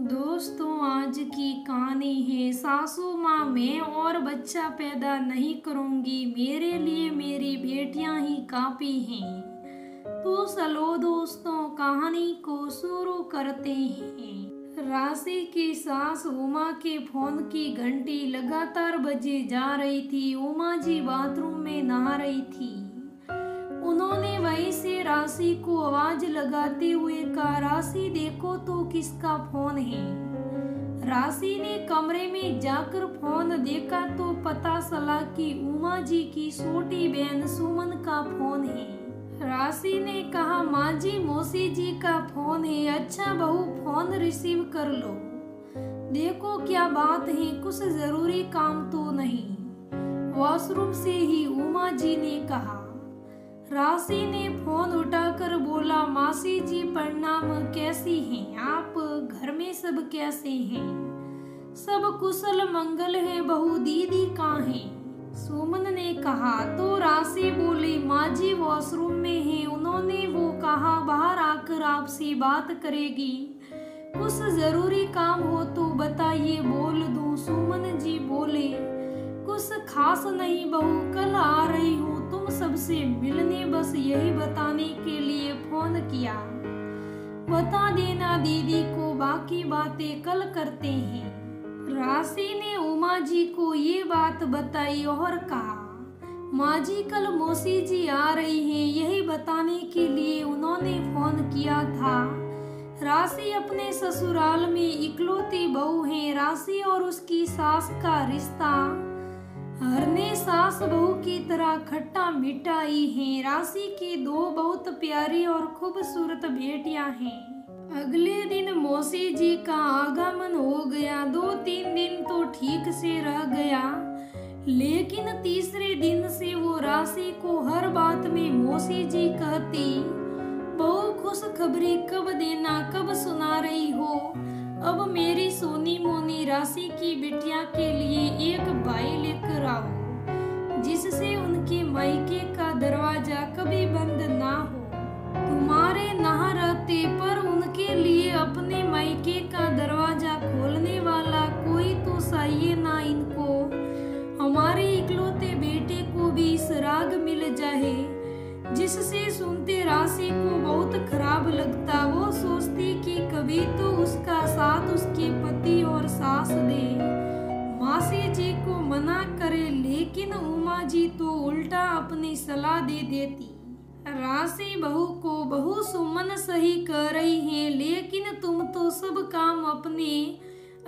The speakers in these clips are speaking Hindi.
दोस्तों, आज की कहानी है सासू माँ। मैं और बच्चा पैदा नहीं करूंगी, मेरे लिए मेरी बेटियां ही काफी हैं। तो चलो दोस्तों, कहानी को शुरू करते हैं। राशि की सास उमा के फोन की घंटी लगातार बजे जा रही थी। उमा जी बाथरूम में नहा रही थी। उन्होंने वहीं से राशि को आवाज लगाते हुए कहा, राशि देखो तो किसका फोन है। राशि ने कमरे में जाकर फोन देखा तो पता चला कि उमा जी की छोटी बहन सुमन का फोन है। राशि ने कहा, माँ जी, मौसी जी का फोन है। अच्छा बहू, फोन रिसीव कर लो। देखो क्या बात है, कुछ जरूरी काम तो नहीं? वॉशरूम से ही उमा जी ने कहा। राशि ने फोन उठाकर बोला, मासी जी प्रणाम, कैसी हैं आप? घर में सब कैसे हैं? सब कुशल मंगल है। बहू दीदी कहाँ हैं? सुमन ने कहा। तो राशि बोली, माँ जी वॉशरूम में है, उन्होंने वो कहा बाहर आकर आपसे बात करेगी। कुछ जरूरी काम हो तो बताइए, बोल दूं? सुमन जी बोले, कुछ खास नहीं बहू, कल आ रही हूँ तुम सबसे मिलने, बस यही बताने के लिए फोन किया। बता देना दीदी को, बाकी बातें कल करते हैं। राशि ने उमा जी को ये बात बताई और कहा, माँ जी कल मौसी जी आ रही हैं, यही बताने के लिए उन्होंने फोन किया था। राशि अपने ससुराल में इकलौती बहू है। राशि और उसकी सास का रिश्ता हरने सास बहू की तरह खट्टा मीठा ही है। राशि की दो बहुत प्यारी और खूबसूरत बेटियां हैं। अगले दिन मौसी जी का आगमन हो गया। 2-3 दिन तो ठीक से रह गया, लेकिन तीसरे दिन से वो राशि को हर बात में मौसी जी कहती, बहू खुशखबरी कब देना, कब सुना रही हो? अब मेरी सोनी मोनी राशि की बिटिया के लिए एक भाई लेकर आओ, जिससे उनके मायके का दरवाजा कभी बंद ना हो। तुम्हारे ना रहते पर उनके लिए अपने मायके का दरवाजा खोलने वाला कोई तो चाहिए ना इनको। हमारे इकलौते बेटे को भी सराग मिल जाए। जिससे सुनते राशि को बहुत खराब लगता। वो सोचती कि कभी तो उसका साथ उसके पति और सास दे, मासी जी को मना करे, लेकिन उमा जी तो उल्टा अपनी सलाह दे देती। राशि बहू को, बहू सुमन सही कह रही है, लेकिन तुम तो सब काम अपने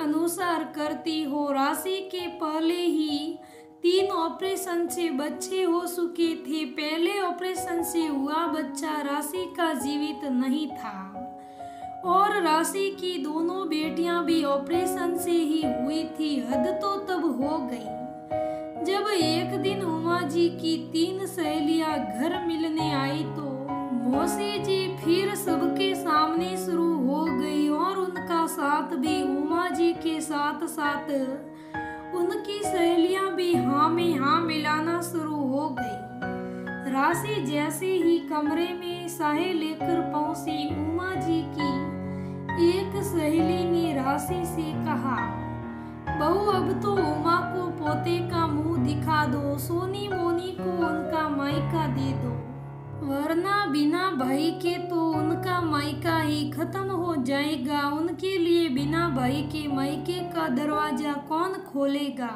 अनुसार करती हो। राशि के पहले ही 3 ऑपरेशन से बच्चे हो चुके थे। पहले ऑपरेशन से हुआ बच्चा राशि का जीवित नहीं था, और राशि की दोनों बेटियां भी ऑपरेशन से ही हुई थी। हद तो तब हो गई जब एक दिन उमा जी की 3 सहेलियां घर मिलने आई तो मौसी जी फिर सबके सामने शुरू हो गई, और उनका साथ भी उमा जी के साथ साथ उनकी सहेलियां भी हाँ में हाँ मिलाना शुरू हो गई। राशि जैसे ही कमरे में साहे लेकर पहुंची, उमा जी की एक सहेली ने राशि से कहा, बहू अब तो उमा को पोते का मुंह दिखा दो, सोनी मोनी को उनका मायका दे दो, वरना बिना भाई के तो उनका मायका ही खत्म हो जाएगा। उनके लिए बिना भाई के मायके का दरवाजा कौन खोलेगा?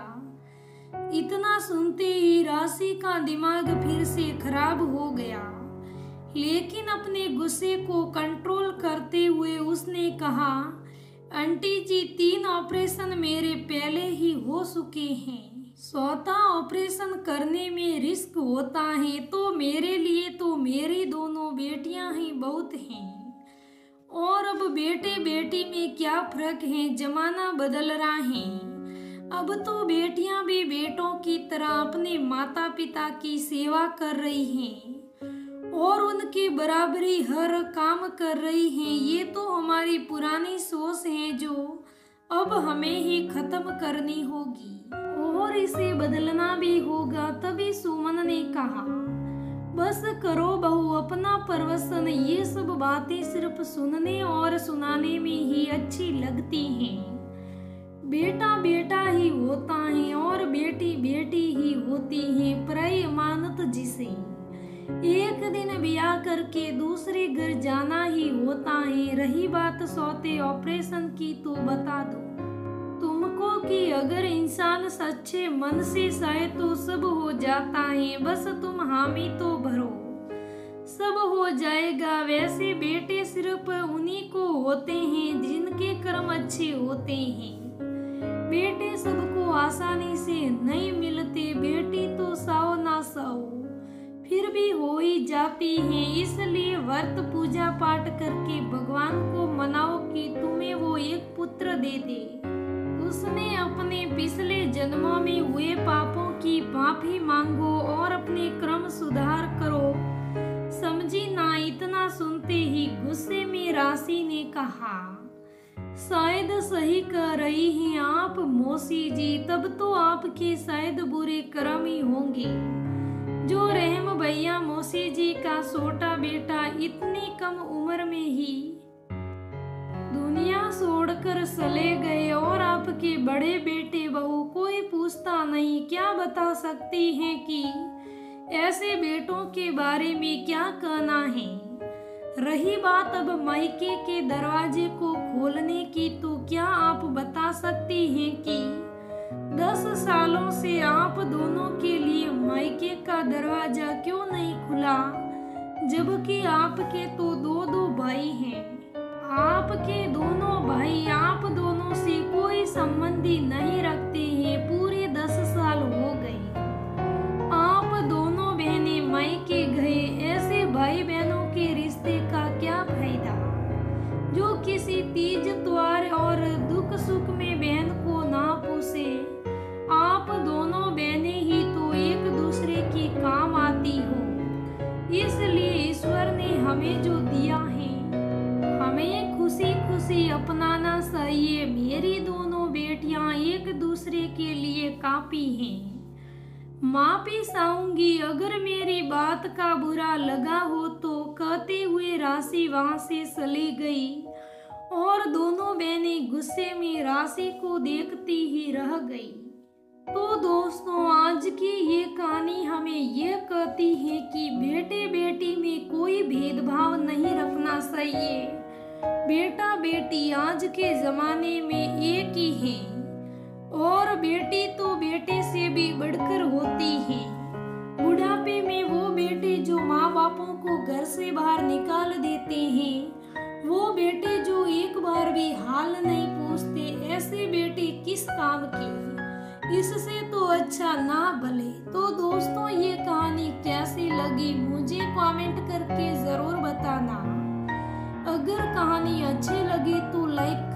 इतना सुनते ही राशि का दिमाग फिर से खराब हो गया, लेकिन अपने गुस्से को कंट्रोल करते हुए उसने कहा, आंटी जी 3 ऑपरेशन मेरे पहले ही हो चुके हैं। 4था ऑपरेशन करने में रिस्क होता है, तो मेरे लिए तो मेरी दोनों बेटियां ही बहुत हैं। और अब बेटे बेटी में क्या फर्क है, जमाना बदल रहा है। अब तो बेटियां भी बेटों की तरह अपने माता पिता की सेवा कर रही हैं और उनकी बराबरी हर काम कर रही हैं। ये तो हमारी पुरानी सोच है जो अब हमें ही खत्म करनी होगी और इसे बदलना भी होगा। तभी सुमन ने कहा, बस करो बहू अपना प्रवसन, ये सब बातें सिर्फ सुनने और सुनाने में ही अच्छी लगती हैं। बेटा बेटा ही होता है और बेटी बेटी ही होती है, पराई अमानत जिसे एक दिन ब्याह करके दूसरे घर जाना ही होता है। रही बात सौते ऑपरेशन की तो बता दो तुमको कि अगर इंसान सच्चे मन से चाहे तो सब हो जाता है, बस तुम हामी तो भरो सब हो जाएगा। वैसे बेटे सिर्फ उन्हीं को होते हैं जिनके कर्म अच्छे होते हैं। बेटे सबको आसानी से नहीं मिलते, बेटी तो साओ ना साओ फिर भी हो ही जाती है। इसलिए व्रत पूजा पाठ करके भगवान को मनाओ कि तुम्हें वो एक पुत्र दे दे। उसने अपने पिछले जन्मों में हुए पापों की माफी मांगो और अपने क्रम सुधार करो। समझी ना। इतना सुनते ही गुस्से में राशि ने कहा, शायद सही कह रही हैं आप मौसी जी, तब तो आपके शायद बुरे कर्म ही होंगे जो रहम भैया मौसी जी का छोटा बेटा इतनी कम उम्र में ही दुनिया छोड़कर चले गए और आपके बड़े बेटे बहू कोई पूछता नहीं। क्या बता सकती हैं कि ऐसे बेटों के बारे में क्या कहना है। रही बात अब मायके के दरवाजे को खोलने की, तो क्या आप बता सकती हैं कि 10 सालों से आप दोनों के लिए मायके का दरवाजा क्यों नहीं खुला, जबकि आपके तो दो भाई हैं। आपके दोनों भाई आप दोनों से कोई संबंधी नहीं रखते हैं। पूरे 10 साल हो गए आप दोनों बहनें मायके गए। ऐसे भाई बहनों के रिश्ते का क्या फायदा जो किसी तीज त्योहार और दुख सुख में बहन को ना पूछे। आप दोनों बहनें ही तो एक दूसरे की काम आती हो। इसलिए ईश्वर ने हमें जो दिया है हमें खुशी खुशी अपनाना चाहिए। मेरी दोनों बेटियां एक दूसरे के लिए काफी हैं। माफी चाहूंगी अगर मेरी बात का बुरा लगा हो तो, कहते हुए राशि वहां से चली गई और दोनों बहनें गुस्से में राशि को देखती ही रह गई। तो दोस्तों आज की ये कहानी हमें ये कहती है कि बेटे बेटी में कोई भेदभाव नहीं रखना चाहिए। बेटा बेटी आज के जमाने में एक ही है और बेटी तो बेटे से भी बढ़कर होती है। बुढ़ापे में वो बेटे जो माँ बापों को घर से बाहर निकाल देते हैं, वो बेटे जो एक बार भी हाल नहीं पूछते, ऐसे बेटे किस काम के। इससे तो अच्छा ना भले। तो दोस्तों ये कहानी कैसी लगी मुझे कमेंट करके जरूर बताना। अगर कहानी अच्छी लगी तो लाइक